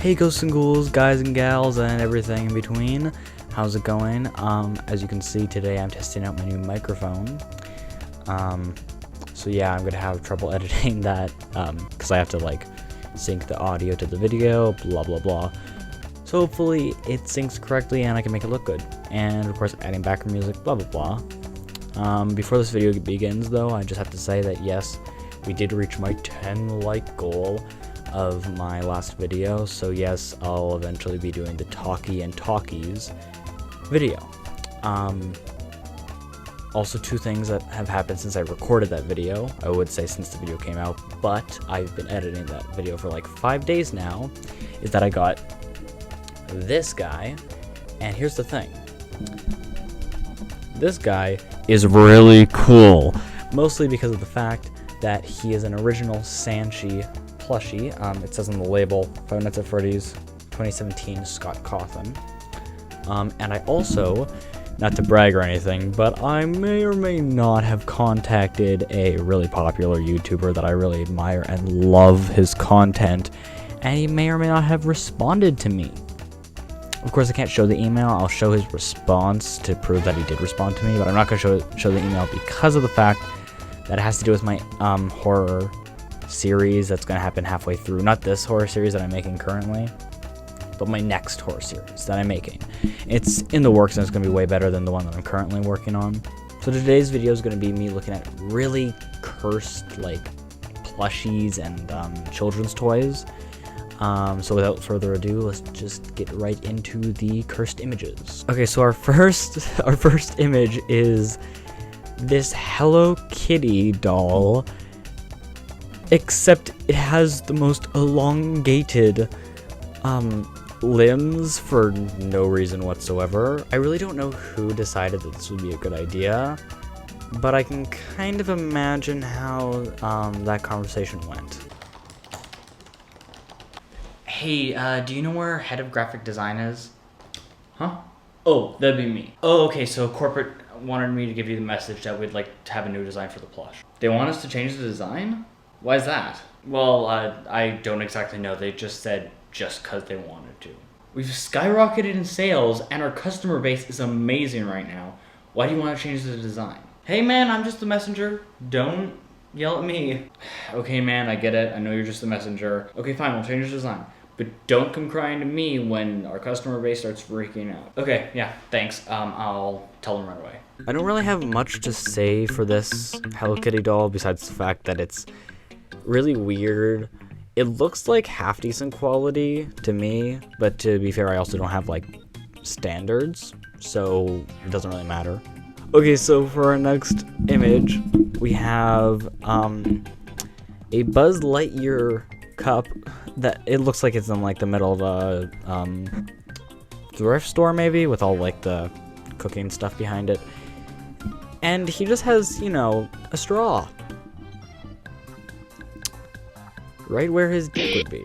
Hey ghosts and ghouls, guys and gals, and everything in between. How's it going? As you can see today, I'm testing out my new microphone. So yeah, I'm gonna have trouble editing that because I have to like sync the audio to the video, blah blah blah. So hopefully it syncs correctly and I can make it look good. And of course, adding background music, blah blah blah. Before this video begins, though, I just have to say that yes, we did reach my 10 like goal of my last video, so yes, I'll eventually be doing the Talkie and Talkies video. Also, two things that have happened since I recorded that video, I would say since the video came out, but I've been editing that video for like 5 days now, is that I got this guy, and here's the thing. This guy is really cool, mostly because of the fact that he is an original Sanchi plushie. It says on the label, Five Nights at Freddy's 2017 Scott Cawthon. And I also, not to brag or anything, but I may or may not have contacted a really popular YouTuber that I really admire and love his content, and he may or may not have responded to me. Of course, I can't show the email. I'll show his response to prove that he did respond to me, but I'm not going to show the email because of the fact that it has to do with my horror series that's going to happen halfway through. Not this horror series that I'm making currently, but my next horror series that I'm making. It's in the works and it's going to be way better than the one that I'm currently working on. So today's video is going to be me looking at really cursed like plushies and children's toys. So without further ado, let's just get right into the cursed images. Okay, so our first image is this Hello Kitty doll, except it has the most elongated limbs for no reason whatsoever. I really don't know who decided that this would be a good idea, but I can kind of imagine how that conversation went. Hey, do you know where head of graphic design is? Huh? Oh, that'd be me. Oh, okay, so corporate wanted me to give you the message that we'd like to have a new design for the plush. They want us to change the design? Why is that? Well, I don't exactly know. They just said just because they wanted to. We've skyrocketed in sales and our customer base is amazing right now. Why do you want to change the design? Hey man, I'm just the messenger. Don't yell at me. Okay man, I get it. I know you're just the messenger. Okay, fine, we'll change the design. But don't come crying to me when our customer base starts freaking out. Okay, yeah, thanks. I'll tell them right away. I don't really have much to say for this Hello Kitty doll besides the fact that it's really weird. It looks like half decent quality to me, but to be fair, I also don't have like standards, so it doesn't really matter. Okay, so for our next image, we have a Buzz Lightyear cup that it looks like it's in like the middle of a thrift store maybe, with all like the cooking stuff behind it, and he just has, you know, a straw right where his dick would be.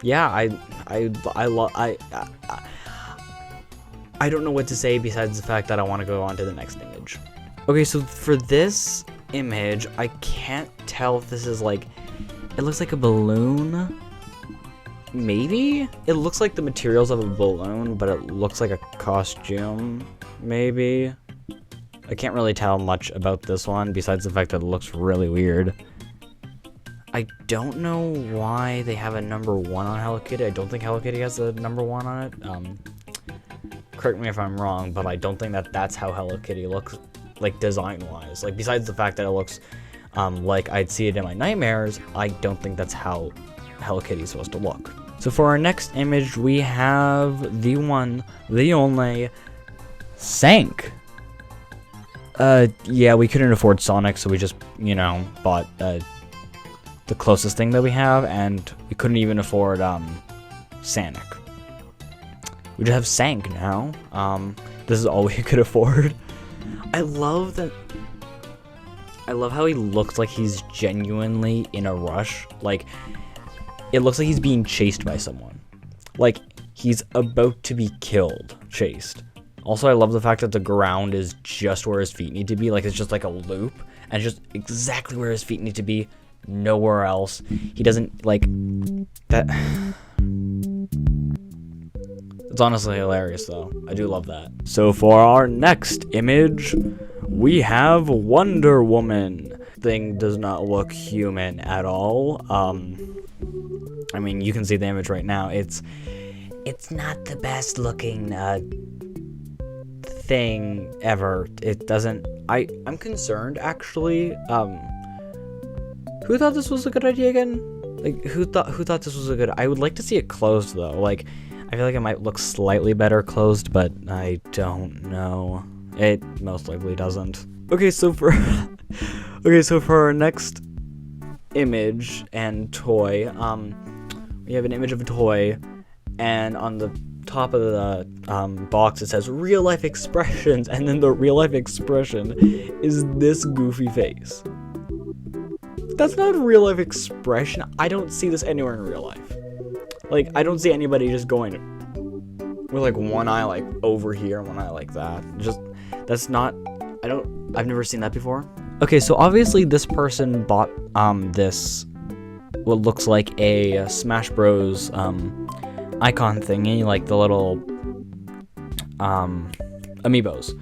Yeah, I don't know what to say besides the fact that I want to go on to the next image. Okay, so for this image, I can't tell if this is like, it looks like a balloon, maybe? It looks like the materials of a balloon, but it looks like a costume, maybe? I can't really tell much about this one besides the fact that it looks really weird. I don't know why they have a #1 on Hello Kitty. I don't think Hello Kitty has a #1 on it. Correct me if I'm wrong, but I don't think that that's how Hello Kitty looks, like design-wise. Like besides the fact that it looks like I'd see it in my nightmares, I don't think that's how Hello Kitty is supposed to look. So for our next image, we have the one, the only, Sank. Yeah, we couldn't afford Sonic, so we just, you know, bought the closest thing that we have, and we couldn't even afford Sonic. We just have Sank now. This is all we could afford. I love how he looks like he's genuinely in a rush. Like, it looks like he's being chased by someone. Like, he's about to be killed, chased. Also, I love the fact that the ground is just where his feet need to be. Like, it's just like a loop, and just exactly where his feet need to be, nowhere else. He doesn't, like, that. It's honestly hilarious, though. I do love that. So for our next image, we have Wonder Woman. Thing does not look human at all. I mean, you can see the image right now. It's not the best looking thing ever. It doesn't. I'm concerned, actually. Who thought this was a good idea again? Like, who thought this was a good? I would like to see it closed, though. Like, I feel like it might look slightly better closed, but I don't know. It most likely doesn't. Okay, so for our next image and toy, we have an image of a toy, and on the top of the box it says real life expressions, and then the real life expression is this goofy face. That's not a real life expression. I don't see this anywhere in real life. Like, I don't see anybody just going with like one eye like over here and one eye like that. Just, that's not, I've never seen that before. Okay, so obviously this person bought this, what looks like a Smash Bros icon thingy, like the little amiibos.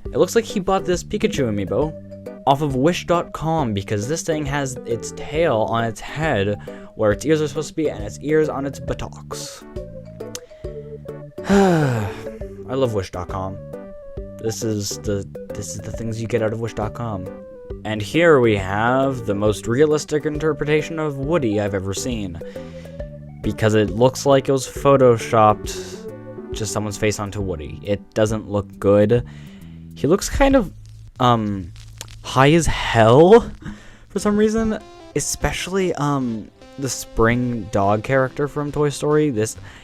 It looks like he bought this Pikachu amiibo off of wish.com because this thing has its tail on its head where its ears are supposed to be and its ears on its buttocks. I love wish.com. This is the things you get out of wish.com. And here we have the most realistic interpretation of Woody I've ever seen, because it looks like it was photoshopped just someone's face onto Woody. It doesn't look good. He looks kind of high as hell for some reason, especially the spring dog character from Toy Story.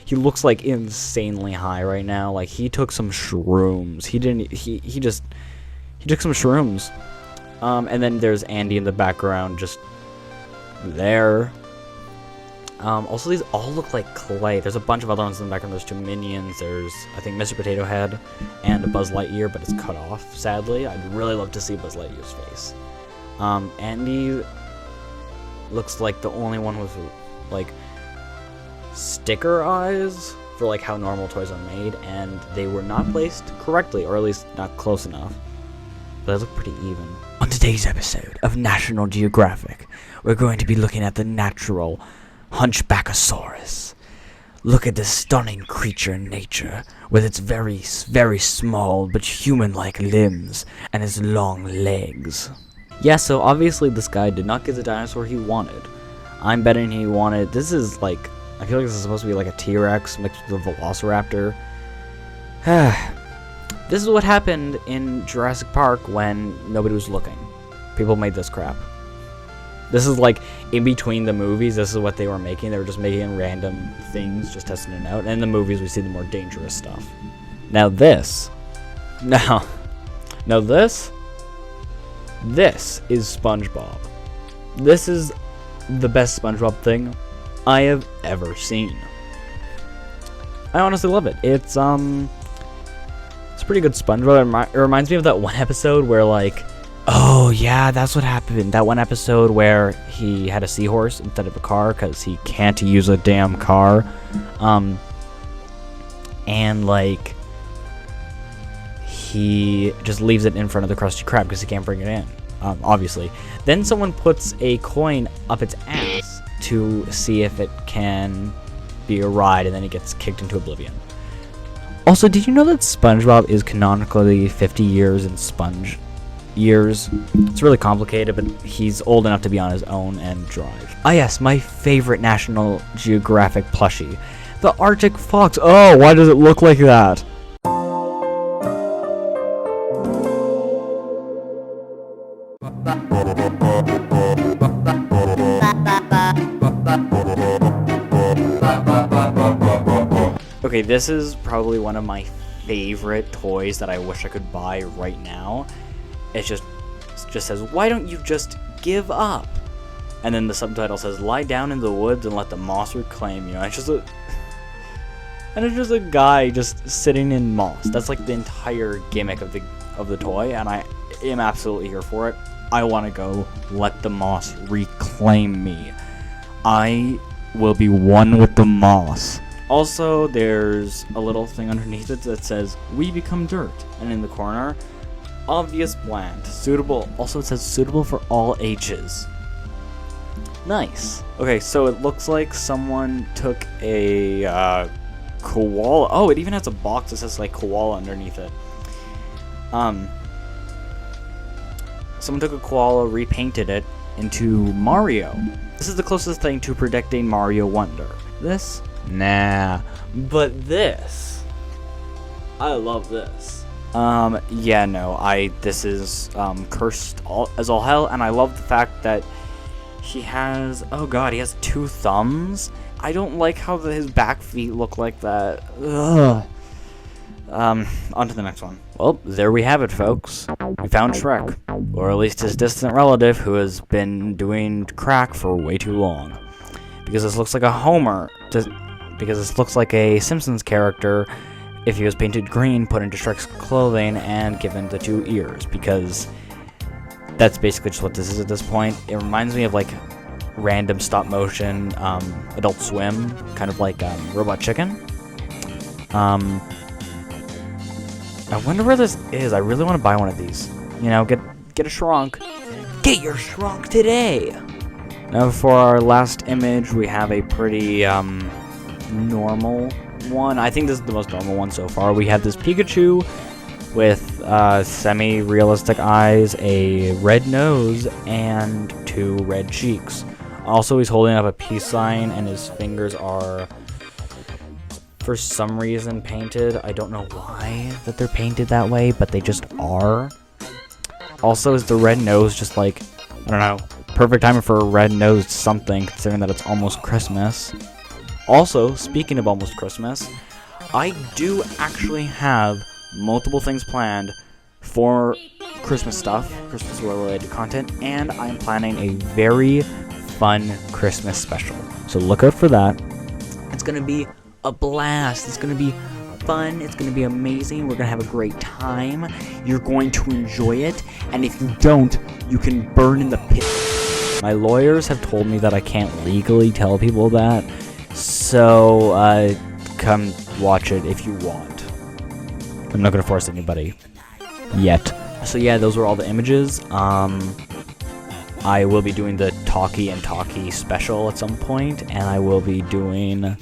He looks like insanely high right now. Like, he took some shrooms. He took some shrooms. And then there's Andy in the background just there. Also, these all look like clay. There's a bunch of other ones in the background. There's two Minions. There's, I think, Mr. Potato Head and a Buzz Lightyear, but it's cut off, sadly. I'd really love to see Buzz Lightyear's face. Andy looks like the only one with, like, sticker eyes for, like, how normal toys are made, and they were not placed correctly, or at least not close enough. But they look pretty even. On today's episode of National Geographic, we're going to be looking at the natural Hunchbackosaurus. Look at this stunning creature in nature, with its very, very small but human-like limbs and its long legs. Yeah, so obviously this guy did not get the dinosaur he wanted. I'm betting he wanted, this is like, I feel like this is supposed to be like a T-Rex mixed with a Velociraptor. This is what happened in Jurassic Park when nobody was looking. People made this crap. This is like, in between the movies, this is what they were making. They were just making random things, just testing it out. And in the movies, we see the more dangerous stuff. Now this is SpongeBob. This is the best SpongeBob thing I have ever seen. I honestly love it. It's pretty good SpongeBob. It reminds me of that one episode where, like, oh yeah, that's what happened. That one episode where he had a seahorse instead of a car because he can't use a damn car. And like, he just leaves it in front of the Krusty Krab because he can't bring it in, obviously. Then someone puts a coin up its ass to see if it can be a ride, and then it gets kicked into oblivion. Also, did you know that SpongeBob is canonically 50 years in sponge years? It's really complicated, but he's old enough to be on his own and drive. Ah yes, my favorite National Geographic plushie, the Arctic Fox. Oh, why does it look like that? Okay, this is probably one of my favorite toys that I wish I could buy right now. It just says, why don't you just give up? And then the subtitle says, lie down in the woods and let the moss reclaim you. And it's just a guy just sitting in moss. That's like the entire gimmick of the toy, and I am absolutely here for it. I want to go. Let the moss reclaim me. I will be one with the moss. Also, there's a little thing underneath it that says, we become dirt. And in the corner, obvious plant. Suitable. Also, it says suitable for all ages. Nice. Okay, so it looks like someone took a koala. Oh, it even has a box that says like koala underneath it. Someone took a koala, repainted it into Mario. This is the closest thing to predicting Mario Wonder. This? Nah. But this. I love this. Yeah, no, this is, cursed as all hell, and I love the fact that he has, oh god, he has 2 thumbs. I don't like how his back feet look like that. Ugh. On to the next one. Well, there we have it, folks. We found Shrek. Or at least his distant relative who has been doing crack for way too long. Because this looks like a Homer. Because this looks like a Simpsons character if he was painted green, put into Shrek's clothing, and given the 2 ears. Because that's basically just what this is at this point. It reminds me of like random stop motion Adult Swim, kind of like Robot Chicken. I wonder where this is. I really want to buy one of these. You know, get a shrunk. Get your shrunk today! Now for our last image, we have a pretty normal one. I think this is the most normal one so far. We have this Pikachu with semi-realistic eyes, a red nose, and 2 red cheeks. Also, he's holding up a peace sign, and his fingers are, for some reason, painted. I don't know why that they're painted that way, but they just are. Also, is the red nose just like, I don't know, perfect timing for a red-nosed something, considering that it's almost Christmas. Also, speaking of almost Christmas, I do actually have multiple things planned for Christmas stuff, Christmas-related content, and I'm planning a very fun Christmas special. So look out for that. It's going to be a blast. It's going to be fun. It's going to be amazing. We're going to have a great time. You're going to enjoy it. And if you don't, you can burn in the pit. My lawyers have told me that I can't legally tell people that. So, come watch it if you want. I'm not going to force anybody. Yet. So yeah, those were all the images. I will be doing the Talkie and Talkie special at some point, and I will be doing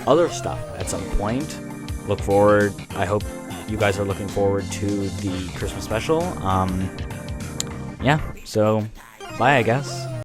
other stuff at some point. Look forward. I hope you guys are looking forward to the Christmas special. Yeah, so bye, I guess.